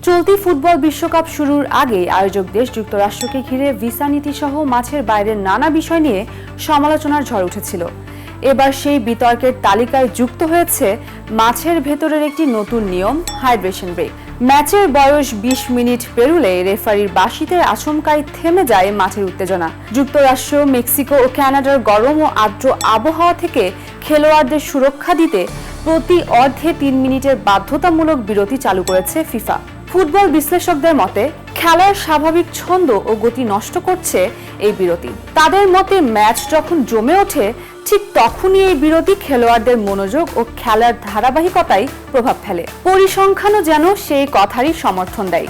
চলতি ফুটবল বিশ্বকাপ শুরুর আগে আয়োজক দেশ যুক্তরাষ্ট্রকে ঘিরে ভিসা নীতি সহ মাঠের বাইরের নানা বিষয় নিয়ে সমালোচনার ঝড় উঠেছিল। এবার সেই বিতর্কের তালিকায় যুক্ত হয়েছে মাঠের ভেতরের একটি নতুন নিয়ম, হাইড্রেশন ব্রেক। ম্যাচের বয়স 20 মিনিট পেরুলে রেফারির বাঁশিতে আচমকাই থেমে যায় মাঠের উত্তেজনা। যুক্তরাষ্ট্র, মেক্সিকো ও কানাডার গরম ও আর্দ্র আবহাওয়া থেকে খেলোয়াড়দের সুরক্ষা দিতে প্রতি অর্ধে 3 মিনিটের বাধ্যতামূলক বিরতি চালু করেছে ফিফা। ফুটবল বিশ্লেষকদের মতে খেলার স্বাভাবিক ছন্দ ও গতি নষ্ট করছে এই বিরতি। তাদের মতে ম্যাচ যখন জমে ওঠে ঠিক তখনই এই বিরতি খেলোয়াড়দের মনোযোগ ও খেলার ধারাবাহিকতায় প্রভাব ফেলে। পরিসংখ্যানও যেন সেই কথারই সমর্থন দেয়।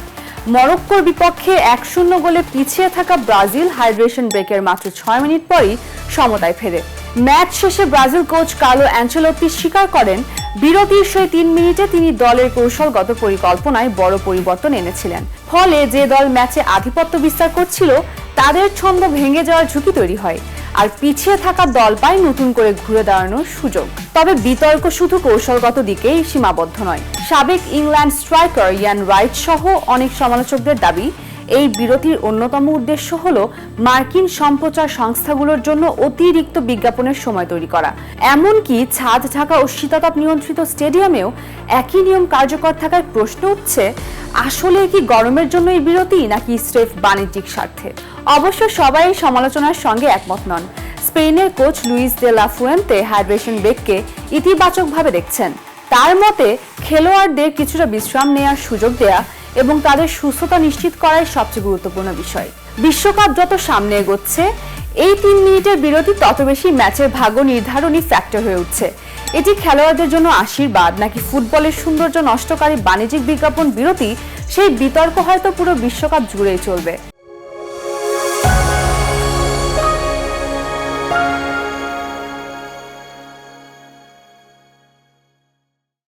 মরক্কোর বিপক্ষে 1-0 গোলে পিছিয়ে থাকা ব্রাজিল হাইড্রেশন ব্রেকের মাত্র 6 মিনিট পরই সমতায় ফেরে। ম্যাচ শেষে ব্রাজিল কোচ কার্লো অ্যানচেলোত্তি স্বীকার করেন, বিরতির সেই 3 মিনিটে তিনি দলের কৌশলগত পরিকল্পনায় বড় পরিবর্তন এনেছিলেন। ফলে যে দল ম্যাচে আধিপত্য বিস্তার করছিল তাদের ছন্দ ভেঙে যাওয়ার ঝুঁকি তৈরি হয়, আর পিছিয়ে থাকা দল পায় নতুন করে ঘুরে দাঁড়ানোর সুযোগ। তবে বিতর্ক শুধু কৌশলগত দিকেই সীমাবদ্ধ নয়। সাবেক ইংল্যান্ড স্ট্রাইকার ইয়ান রাইট সহ অনেক সমালোচকদের দাবি, এই বিরতির অন্যতম উদ্দেশ্য হলো মার্কিন সম্প্রচার সংস্থাগুলোর জন্য অতিরিক্ত বিজ্ঞাপনের সময় তৈরি করা। এমনকি ছাদ ঢাকা ও শীতাতপ নিয়ন্ত্রিত স্টেডিয়ামেও একই নিয়ম কার্যকর থাকার প্রশ্ন উঠছে, আসলে কি গরমের জন্য এই বিরতি নাকি স্রেফ বাণিজ্যিক স্বার্থে? অবশ্য সবাই সমালোচনার সঙ্গে একমত নন। স্পেনের coach Luis de la Fuente hydration ব্রেককে ইতিবাচকভাবে দেখছেন। তার মতে খেলোয়াড়দের কিছুটা বিশ্রাম নেওয়ার সুযোগ দেয়া এবং তাদের সুস্থতা নিশ্চিত করাই সবচেয়ে গুরুত্বপূর্ণ বিষয়। বিশ্বকাপ যত সামনে এগোচ্ছে এই 3 মিনিটের বিরতি তত বেশি ম্যাচের ভাগ্য নির্ধারণী ফ্যাক্টর হয়ে উঠছে। এটি খেলোয়াড়দের জন্য আশীর্বাদ নাকি ফুটবলের সৌন্দর্য নষ্টকারী বাণিজ্যিক বিজ্ঞাপন বিরতি, সেই বিতর্ক হয়তো পুরো বিশ্বকাপ জুড়েই চলবে।